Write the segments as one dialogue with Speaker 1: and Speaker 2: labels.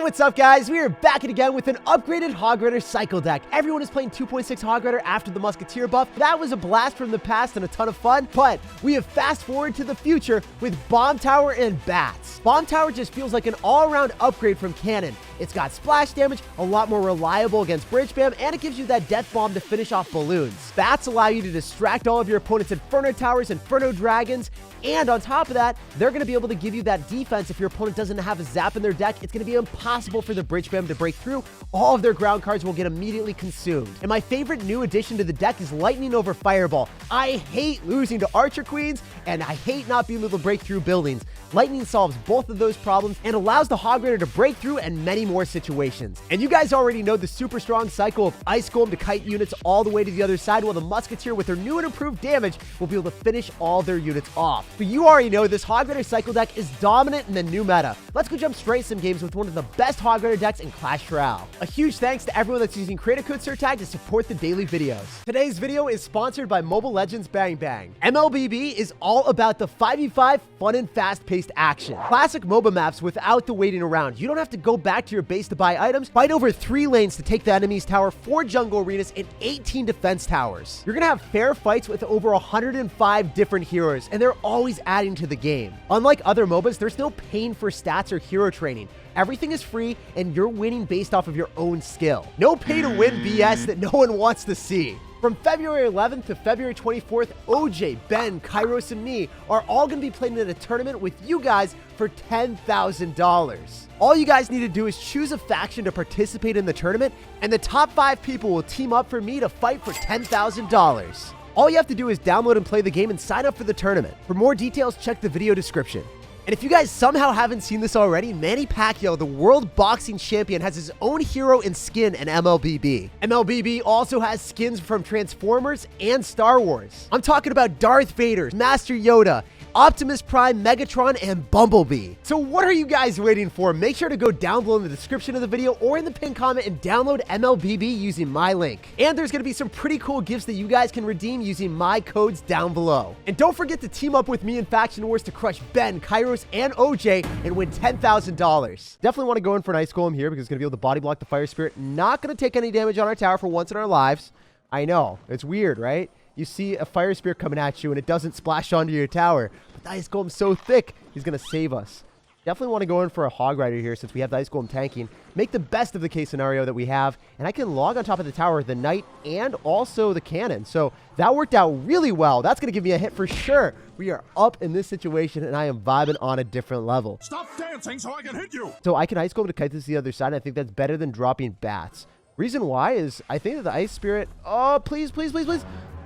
Speaker 1: what's up, guys? We are back again with an upgraded Hog Rider cycle deck. Everyone is playing 2.6 Hog Rider after the musketeer buff. That was a blast from the past and a ton of fun, but we have fast forward to the future with Bomb Tower and Bats. Bomb Tower just feels like an all-around upgrade from Cannon. It's got splash damage, a lot more reliable against bridge spam, and it gives you that death bomb to finish off balloons. Bats allow you to distract all of your opponent's Inferno Towers, Inferno Dragons, and on top of that, they're going to be able to give you that defense if your opponent doesn't have a zap in their deck. It's going to be impossible for the bridge spam to break through. All of their ground cards will get immediately consumed. And my favorite new addition to the deck is Lightning over Fireball. I hate losing to Archer Queens, and I hate not being able to break through buildings. Lightning solves both of those problems and allows the Hog Rider to break through in many more situations. And you guys already know the super strong cycle of Ice Golem to kite units all the way to the other side, while the Musketeer with their new and improved damage will be able to finish all their units off. But you already know this Hog Rider cycle deck is dominant in the new meta. Let's go jump straight some games with one of the best Hog Rider decks in Clash Royale. A huge thanks to everyone that's using creator code SirTag to support the daily videos. Today's video is sponsored by Mobile Legends Bang Bang. MLBB is all about the 5v5 fun and fast-paced action. Classic MOBA maps without the waiting around. You don't have to go back to your base to buy items, fight over 3 lanes to take the enemy's tower, 4 jungle arenas, and 18 defense towers. You're gonna have fair fights with over 105 different heroes, and they're always adding to the game. Unlike other MOBAs, there's no pain for stats or hero training. Everything is free, and you're winning based off of your own skill. No pay-to-win BS that no one wants to see. From February 11th to February 24th, OJ, Ben, Kairos, and me are all going to be playing in a tournament with you guys for $10,000. All you guys need to do is choose a faction to participate in the tournament, and the top 5 people will team up for me to fight for $10,000. All you have to do is download and play the game and sign up for the tournament. For more details, check the video description. And if you guys somehow haven't seen this already, Manny Pacquiao, the world boxing champion, has his own hero and skin in MLBB. MLBB also has skins from Transformers and Star Wars. I'm talking about Darth Vader, Master Yoda, Optimus Prime, Megatron, and Bumblebee. So what are you guys waiting for? Make sure to go down below in the description of the video or in the pinned comment and download MLBB using my link. And there's going to be some pretty cool gifts that you guys can redeem using my codes down below. And don't forget to team up with me in Faction Wars to crush Ben, Kairos, and OJ and win $10,000. Definitely want to go in for an Ice Golem here because it's going to be able to body block the Fire Spirit. Not going to take any damage on our tower for once in our lives. I know, it's weird, right? You see a Fire Spirit coming at you and it doesn't splash onto your tower. But the Ice Golem's so thick, he's going to save us. Definitely want to go in for a Hog Rider here since we have the Ice Golem tanking. Make the best of the case scenario that we have. And I can log on top of the tower the Knight and also the Cannon. So that worked out really well. That's going to give me a hit for sure. We are up in this situation and I am vibing on a different level.
Speaker 2: Stop dancing so I can hit you!
Speaker 1: So I can Ice Golem to kite this to the other side. And I think that's better than dropping Bats. Reason why is I think that the Ice Spirit... Oh, please, please, please, please.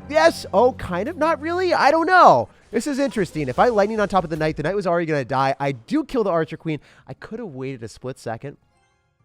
Speaker 1: Yes. Oh, kind of. Not really. I don't know. This is interesting. If I lightning on top of the Knight was already going to die. I do kill the Archer Queen. I could have waited a split second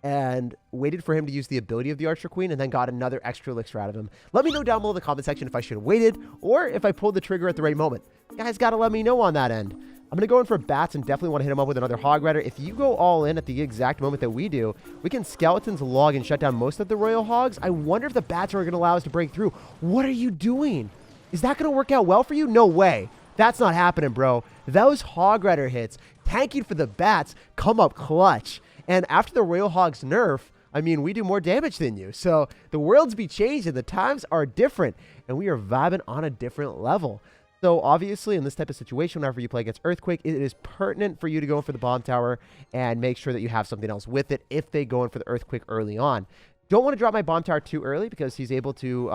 Speaker 1: and waited for him to use the ability of the Archer Queen and then got another extra elixir out of him. Let me know down below in the comment section if I should have waited or if I pulled the trigger at the right moment. You guys got to let me know on that end. I'm going to go in for Bats and definitely want to hit him up with another Hog Rider. If you go all in at the exact moment that we do, we can Skeletons log and shut down most of the Royal Hogs. I wonder if the Bats are going to allow us to break through. What are you doing? Is that going to work out well for you? No way. That's not happening, bro. Those Hog Rider hits, tanking for the Bats, come up clutch. And after the Royal Hogs nerf, I mean, we do more damage than you. So the worlds be changed and the times are different. And we are vibing on a different level. So obviously in this type of situation, whenever you play against Earthquake, it is pertinent for you to go in for the Bomb Tower and make sure that you have something else with it if they go in for the Earthquake early on. Don't want to drop my Bomb Tower too early because he's able to,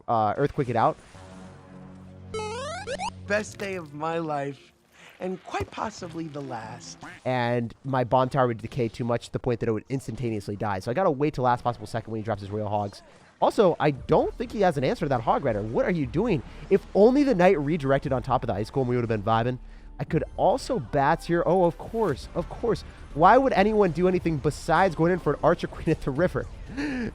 Speaker 1: Earthquake it out.
Speaker 3: Best day of my life, and quite possibly the last.
Speaker 1: And my Bomb Tower would decay too much to the point that it would instantaneously die. So I got to wait till last possible second when he drops his Royal Hogs. Also, I don't think he has an answer to that Hog Rider. What are you doing? If only the Knight redirected on top of the Ice Golem, we would have been vibing. I could also Bats here. Oh, of course. Of course. Why would anyone do anything besides going in for an Archer Queen at the river?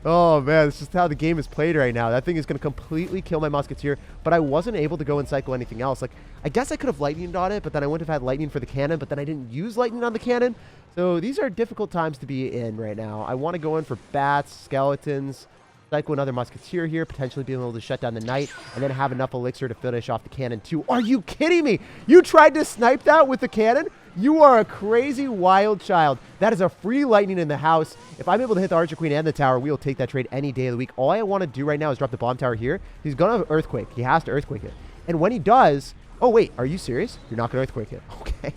Speaker 1: Oh, man. This is how the game is played right now. That thing is going to completely kill my Musketeer, but I wasn't able to go and cycle anything else. Like, I guess I could have Lightninged on it, but then I wouldn't have had Lightning for the Cannon, but then I didn't use Lightning on the Cannon. So these are difficult times to be in right now. I want to go in for Bats, Skeletons, cycle another musketeer here, potentially being able to shut down the knight, and then have enough elixir to finish off the cannon too. Are you kidding me? You tried to snipe that with the cannon? You are a crazy wild child. That is a free lightning in the house. If I'm able to hit the Archer Queen and the tower, we will take that trade any day of the week. All I want to do right now is drop the bomb tower here. He's going to Earthquake. He has to Earthquake it. And when he does... Oh, wait. Are you serious? You're not going to Earthquake it. Okay.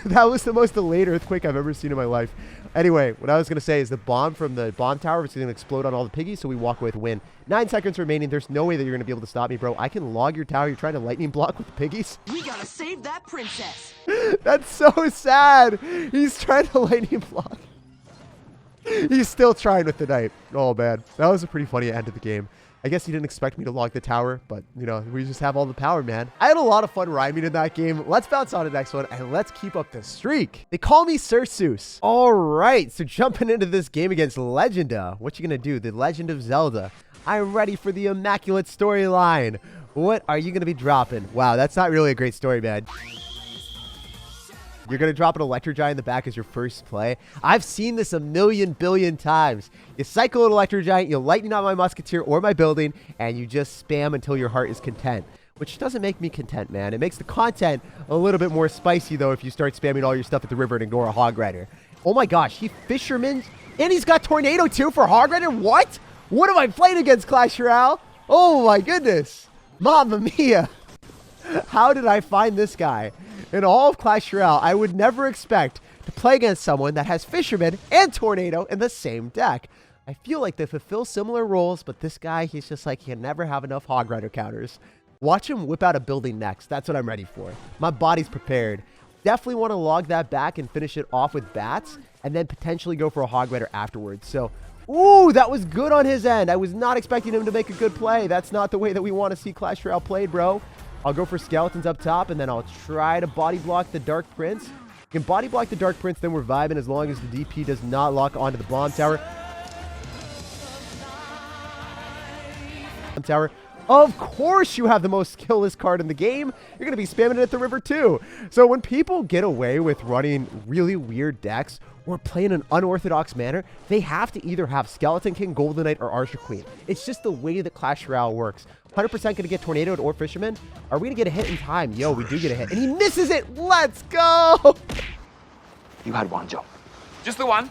Speaker 1: That was the most delayed Earthquake I've ever seen in my life. Anyway, what I was going to say is the bomb from the bomb tower is going to explode on all the piggies, so we walk away with a win. 9 seconds remaining. There's no way that you're going to be able to stop me, bro. I can log your tower. You're trying to lightning block with the piggies?
Speaker 4: We gotta save that princess.
Speaker 1: That's so sad. He's trying to lightning block. He's still trying with the knight. Oh, man. That was a pretty funny end of the game. I guess he didn't expect me to log the tower, but, you know, we just have all the power, man. I had a lot of fun rhyming in that game. Let's bounce on to the next one, and let's keep up the streak. They call me Sir Seuss. All right, so jumping into this game against Legenda. What you gonna do? The Legend of Zelda. I'm ready for the immaculate storyline. What are you gonna be dropping? Wow, that's not really a great story, man. You're going to drop an Electrogiant in the back as your first play. I've seen this a million billion times. You cycle an Electrogiant, you lightning on my musketeer or my building, and you just spam until your heart is content. Which doesn't make me content, man. It makes the content a little bit more spicy, though, if you start spamming all your stuff at the river and ignore a Hog Rider. Oh my gosh, he Fisherman, and he's got Tornado too for Hog Rider? What? What am I playing against, Clash Royale? Oh my goodness. Mamma mia. How did I find this guy? In all of Clash Royale, I would never expect to play against someone that has Fisherman and Tornado in the same deck. I feel like they fulfill similar roles, but this guy, he's just like, he can never have enough Hog Rider counters. Watch him whip out a building next. That's what I'm ready for. My body's prepared. Definitely want to log that back and finish it off with bats, and then potentially go for a Hog Rider afterwards. So, ooh, that was good on his end. I was not expecting him to make a good play. That's not the way that we want to see Clash Royale played, bro. I'll go for skeletons up top, and then I'll try to body block the Dark Prince. You can body block the Dark Prince, then we're vibing as long as the DP does not lock onto the bomb tower. Of course you have the most skillless card in the game. You're going to be spamming it at the river too. So when people get away with running really weird decks or playing an unorthodox manner, they have to either have Skeleton King, Golden Knight, or Archer Queen. It's just the way that Clash Royale works. 100% going to get Tornadoed or Fisherman. Are we going to get a hit in time? Yo, we do get a hit. And he misses it. Let's go.
Speaker 5: You had one job. Just the one.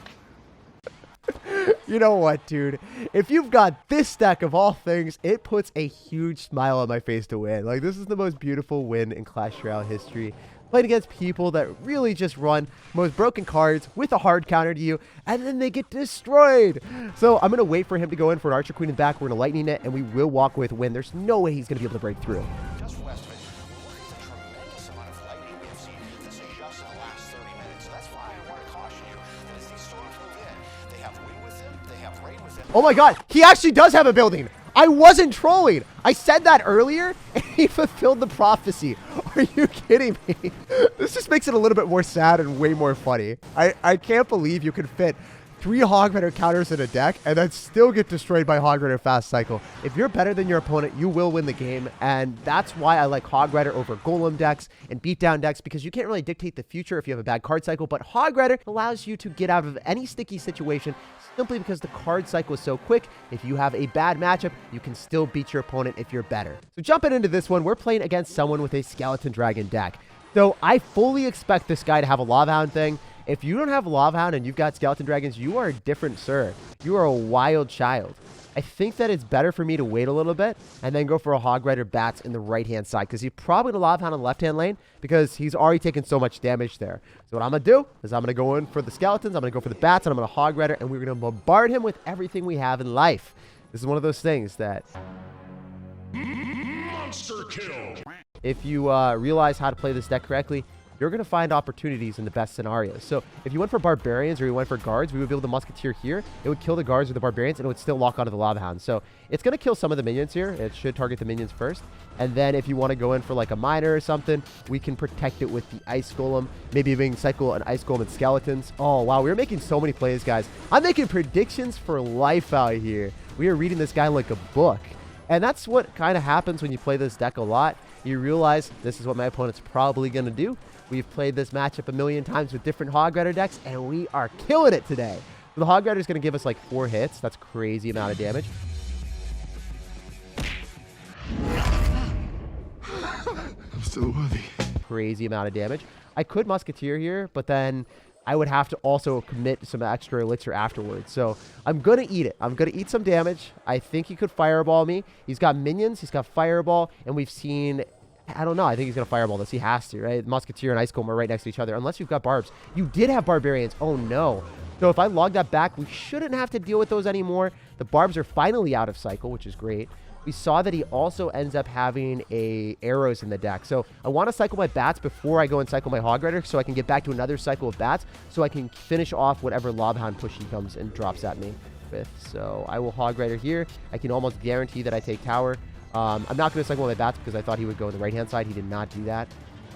Speaker 1: You know what, dude? If you've got this deck of all things, it puts a huge smile on my face to win. Like, this is the most beautiful win in Clash Royale history. Playing against people that really just run most broken cards with a hard counter to you, and then they get destroyed. So I'm going to wait for him to go in for an Archer Queen in the back. We're going to lightning it, and we will walk away with a win. There's no way he's going to be able to break through.
Speaker 6: Just west of it, we're looking at a tremendous amount of lightning we have seen. This is just in the last 30 minutes. So that's why I want to caution you that as these storms move in, they have wind with them, they have rain with them.
Speaker 1: Oh my god, he actually does have a building. I wasn't trolling. I said that earlier, and he fulfilled the prophecy. Are you kidding me? This just makes it a little bit more sad and way more funny. I can't believe you can fit 3 Hog Rider counters in a deck and then still get destroyed by Hog Rider fast cycle. If you're better than your opponent, you will win the game, and that's why I like Hog Rider over Golem decks and beatdown decks, because you can't really dictate the future if you have a bad card cycle, but Hog Rider allows you to get out of any sticky situation simply because the card cycle is so quick. If you have a bad matchup, you can still beat your opponent if you're better. So jumping into this one, we're playing against someone with a Skeleton Dragon deck. So I fully expect this guy to have a Lava Hound thing. If you don't have Lava Hound and you've got Skeleton Dragons, you are a different sir. You are a wild child. I think that it's better for me to wait a little bit and then go for a Hog Rider Bats in the right-hand side, because he's probably going to Lava Hound on the left-hand lane because he's already taken so much damage there. So what I'm going to do is I'm going to go in for the Skeletons, I'm going to go for the Bats, and I'm going to Hog Rider, and we're going to bombard him with everything we have in life. This is one of those things that...
Speaker 2: Monster kill.
Speaker 1: If you realize how to play this deck correctly, you're going to find opportunities in the best scenarios. So if you went for Barbarians or you went for Guards, we would be able to Musketeer here. It would kill the Guards or the Barbarians, and it would still lock onto the Lava Hound. So it's going to kill some of the minions here. It should target the minions first. And then if you want to go in for like a Miner or something, we can protect it with the Ice Golem. Maybe even cycle an Ice Golem and Skeletons. Oh, wow. We're making so many plays, guys. I'm making predictions for life out here. We are reading this guy like a book. And that's what kind of happens when you play this deck a lot. You realize this is what my opponent's probably going to do. We've played this matchup a million times with different Hog Rider decks, and we are killing it today. The Hog Rider is going to give us like 4 hits. That's crazy amount of damage.
Speaker 2: still worthy.
Speaker 1: Crazy amount of damage. I could musketeer here, but then I would have to also commit some extra elixir afterwards. So I'm going to eat it. I'm going to eat some damage. I think he could fireball me. He's got minions. He's got fireball. And we've seen... I don't know. I think he's going to fireball this. He has to, right? Musketeer and Ice Golem are right next to each other. Unless you've got barbs. You did have barbarians. Oh, no. So if I log that back, we shouldn't have to deal with those anymore. The barbs are finally out of cycle, which is great. We saw that he also ends up having arrows in the deck. So I want to cycle my bats before I go and cycle my Hog Rider so I can get back to another cycle of bats so I can finish off whatever Lob Hound push he comes and drops at me with. So I will Hog Rider here. I can almost guarantee that I take tower. I'm not going to cycle my bats because I thought he would go on the right-hand side. He did not do that.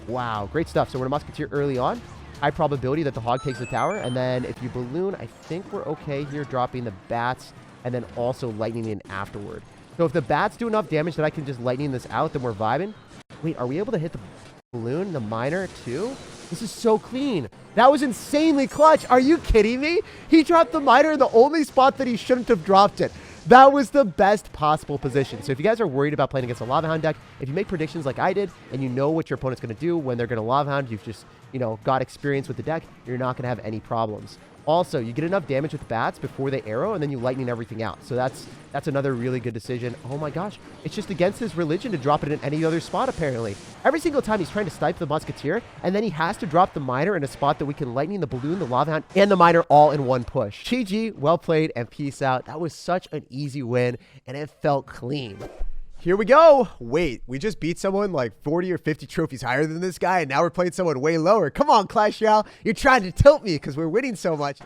Speaker 1: Wow, great stuff. So we're a Musketeer early on. High probability that the Hog takes the tower. And then if you balloon, I think we're okay here dropping the bats and then also lightning in afterward. So if the bats do enough damage that I can just lightning this out, then we're vibing. Wait, are we able to hit the balloon, the miner too? This is so clean. That was insanely clutch. Are you kidding me? He dropped the miner in the only spot that he shouldn't have dropped it. That was the best possible position. So if you guys are worried about playing against a Lava Hound deck, if you make predictions like I did, and you know what your opponent's going to do when they're going to Lava Hound, you've just, got experience with the deck, you're not going to have any problems. Also, you get enough damage with bats before they arrow, and then you lightning everything out. So that's another really good decision. Oh my gosh. It's just against his religion to drop it in any other spot, apparently. Every single time he's trying to snipe the Musketeer, and then he has to drop the Miner in a spot that we can lightning the Balloon, the Lava Hound, and the Miner all in one push. GG, well played, and peace out. That was such an easy win, and it felt clean. Here we go. Wait, we just beat someone like 40 or 50 trophies higher than this guy, and now we're playing someone way lower. Come on, Clash Royale. You're trying to tilt me because we're winning so much.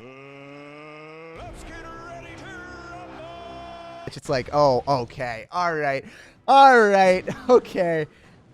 Speaker 1: It's like, oh, okay. All right. Okay.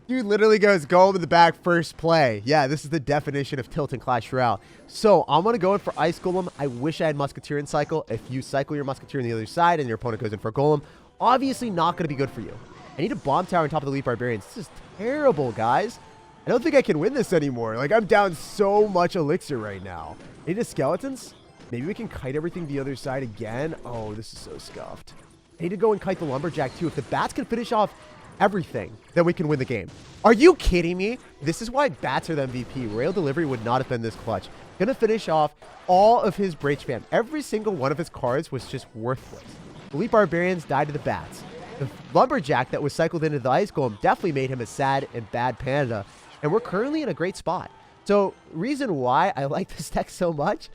Speaker 1: Dude literally goes golem in the back first play. Yeah, this is the definition of tilt in Clash Royale. So I'm going to go in for Ice Golem. I wish I had Musketeer in cycle. If you cycle your Musketeer on the other side and your opponent goes in for a Golem, obviously not going to be good for you. I need a bomb tower on top of the Elite Barbarians. This is terrible, guys. I don't think I can win this anymore. Like, I'm down so much elixir right now. I need a skeletons. Maybe we can kite everything the other side again. Oh, this is so scuffed. I need to go and kite the Lumberjack, too. If the bats can finish off everything, then we can win the game. Are you kidding me? This is why bats are the MVP. Rail delivery would not have been this clutch. Gonna finish off all of his Braid Spam. Every single one of his cards was just worthless. Elite Barbarians died to the bats. The Lumberjack that was cycled into the Ice Golem definitely made him a sad and bad panda. And we're currently in a great spot. So, reason why I like this deck so much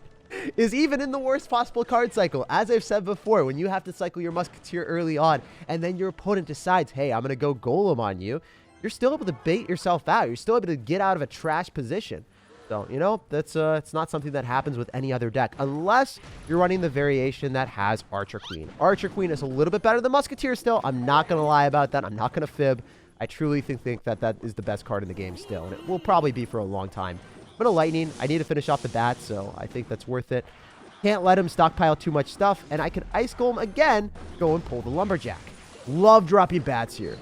Speaker 1: is even in the worst possible card cycle. As I've said before, when you have to cycle your Musketeer early on, and then your opponent decides, hey, I'm going to go Golem on you, you're still able to bait yourself out. You're still able to get out of a trash position. So, that's it's not something that happens with any other deck, unless you're running the variation that has Archer Queen. Archer Queen is a little bit better than Musketeer still. I'm not going to lie about that. I'm not going to fib. I truly think that that is the best card in the game still, and it will probably be for a long time. I'm going to Lightning. I need to finish off the bat, so I think that's worth it. Can't let him stockpile too much stuff, and I can Ice Golem again, go and pull the Lumberjack. Love dropping bats here.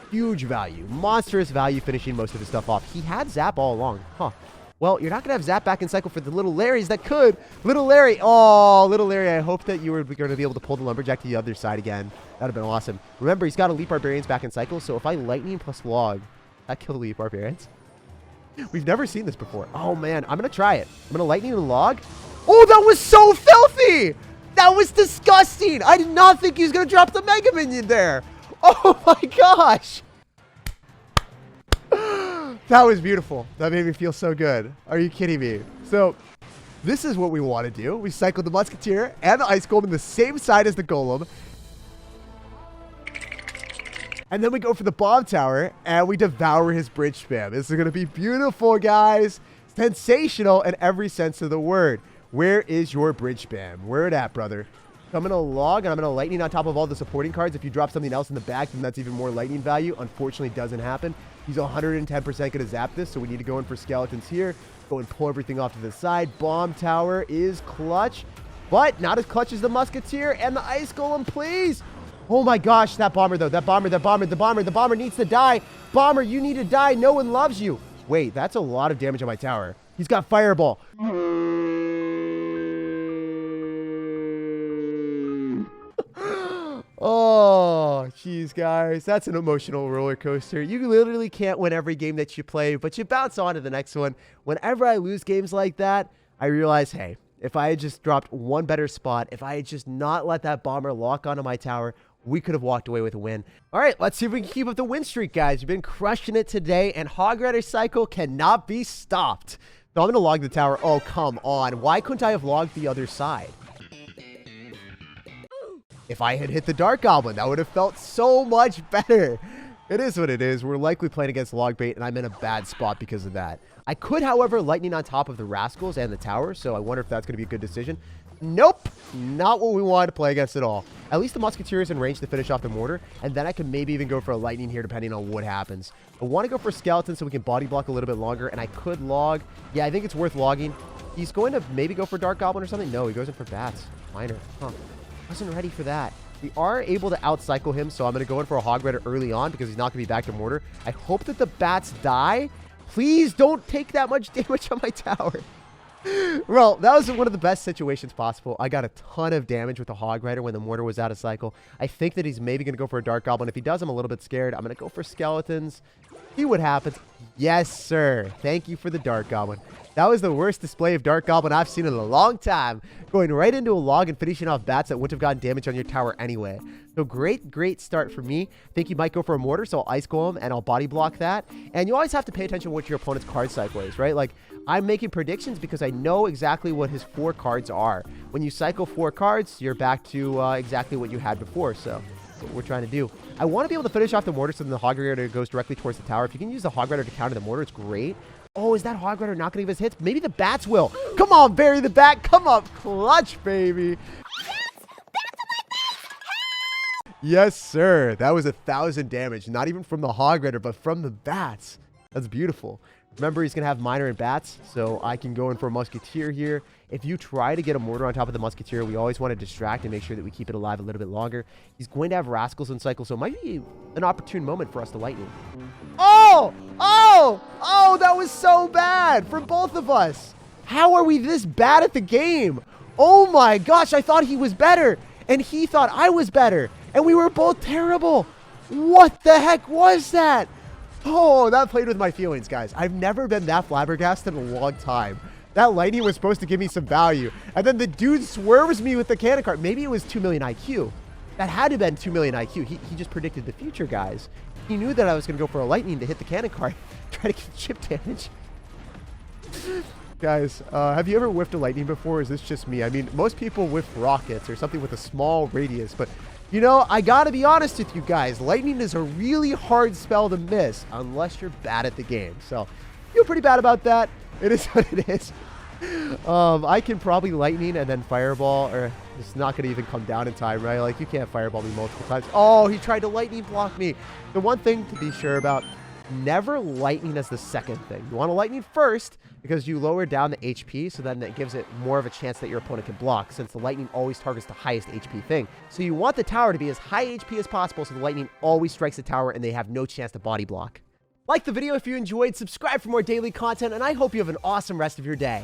Speaker 1: Huge value. Monstrous value finishing most of his stuff off. He had Zap all along. Huh. Well, you're not going to have Zap back in cycle for the Little Larrys that could. Little Larry. Oh, Little Larry, I hope that you were going to be able to pull the Lumberjack to the other side again. That would have been awesome. Remember, he's got Elite Barbarians back in cycle, so if I Lightning plus Log, that killed Elite Barbarians. We've never seen this before. Oh, man. I'm going to try it. I'm going to Lightning and Log. Oh, that was so filthy. That was disgusting. I did not think he was going to drop the Mega Minion there. Oh, my gosh. That was beautiful. That made me feel so good. Are you kidding me? So, this is what we want to do. We cycled the Musketeer and the Ice Golem in the same side as the Golem. And then we go for the Bomb Tower, and we devour his Bridge Spam. This is going to be beautiful, guys. Sensational in every sense of the word. Where is your Bridge Spam? Where it at, brother? So I'm going to Log, and I'm going to Lightning on top of all the supporting cards. If you drop something else in the back, then that's even more Lightning value. Unfortunately, it doesn't happen. He's 110% going to zap this, so we need to go in for Skeletons here. Go and pull everything off to the side. Bomb Tower is clutch, but not as clutch as the Musketeer and the Ice Golem, please. Oh my gosh, that Bomber, though. The Bomber needs to die. Bomber, you need to die. No one loves you. Wait, that's a lot of damage on my tower. He's got Fireball. Oh, Jeez, guys, that's an emotional roller coaster. You literally can't win every game that you play, but you bounce on to the next one. Whenever I lose games like that, I realize, hey, if I had just dropped one better spot, if I had just not let that bomber lock onto my tower, we could have walked away with a win. All right, let's see if we can keep up the win streak, guys. We've been crushing it today, and Hog Rider cycle cannot be stopped. So I'm going to log the tower. Oh, come on. Why couldn't I have logged the other side? If I had hit the Dark Goblin, that would have felt so much better. It is what it is. We're likely playing against log bait, and I'm in a bad spot because of that. I could, however, lightning on top of the Rascals and the tower, so I wonder if that's going to be a good decision. Nope, not what we wanted to play against at all. At least the musketeer is in range to finish off the mortar, and then I can maybe even go for a lightning here depending on what happens. I want to go for skeleton so we can body block a little bit longer, and I could log. Yeah, I think it's worth logging. He's going to maybe go for Dark Goblin or something. No, he goes in for bats. Minor. Huh. Wasn't ready for that. We are able to outcycle him, so I'm going to go in for a Hog Rider early on because he's not going to be back to mortar. I hope that the bats die. Please don't take that much damage on my tower. Well, that was one of the best situations possible. I got a ton of damage with the Hog Rider when the mortar was out of cycle. I think that he's maybe going to go for a Dark Goblin. If he does, I'm a little bit scared. I'm going to go for skeletons. See what happens. Yes, sir. Thank you for the Dark Goblin. That was the worst display of Dark Goblin I've seen in a long time. Going right into a log and finishing off bats that wouldn't have gotten damage on your tower anyway. So great start for me. I think you might go for a mortar, so I'll ice golem and I'll body block that. And you always have to pay attention to what your opponent's card cycle is, right? Like, I'm making predictions because I know exactly what his 4 cards are. When you cycle 4 cards, you're back to exactly what you had before. So that's what we're trying to do. I want to be able to finish off the mortar so then the Hog Rider goes directly towards the tower. If you can use the Hog Rider to counter the mortar, it's great. Oh, is that Hog Rider not going to give us hits? Maybe the bats will. Come on, bury the bat. Come up clutch, baby. Yes, sir. That was 1,000 damage. Not even from the Hog Rider, but from the bats. That's beautiful. Remember, he's going to have minor and bats, so I can go in for a musketeer here. If you try to get a mortar on top of the musketeer, we always want to distract and make sure that we keep it alive a little bit longer. He's going to have rascals in cycle, so it might be an opportune moment for us to lightning. Oh, that was so bad for both of us. How are we this bad at the game? Oh my gosh, I thought he was better, and he thought I was better, and we were both terrible. What the heck was that? Oh, that played with my feelings, guys. I've never been that flabbergasted in a long time. That lightning was supposed to give me some value, and then the dude swerves me with the cannon card. Maybe it was 2 million IQ. That had to have been 2 million IQ. He just predicted the future, guys. He knew that I was going to go for a lightning to hit the cannon card, try to get chip damage. Guys, have you ever whiffed a lightning before? Or is this just me? I mean, most people whiff rockets or something with a small radius, but you know, I gotta be honest with you guys. Lightning is a really hard spell to miss unless you're bad at the game. So, feel pretty bad about that. It is what it is. I can probably lightning and then fireball, or it's not gonna even come down in time, right? Like, you can't fireball me multiple times. Oh, he tried to lightning block me. The one thing to be sure about, never lightning as the second thing. You want to lightning first because you lower down the HP, so then that gives it more of a chance that your opponent can block, since the lightning always targets the highest HP thing. So you want the tower to be as high HP as possible so the lightning always strikes the tower and they have no chance to body block. Like the video if you enjoyed, subscribe for more daily content, and I hope you have an awesome rest of your day.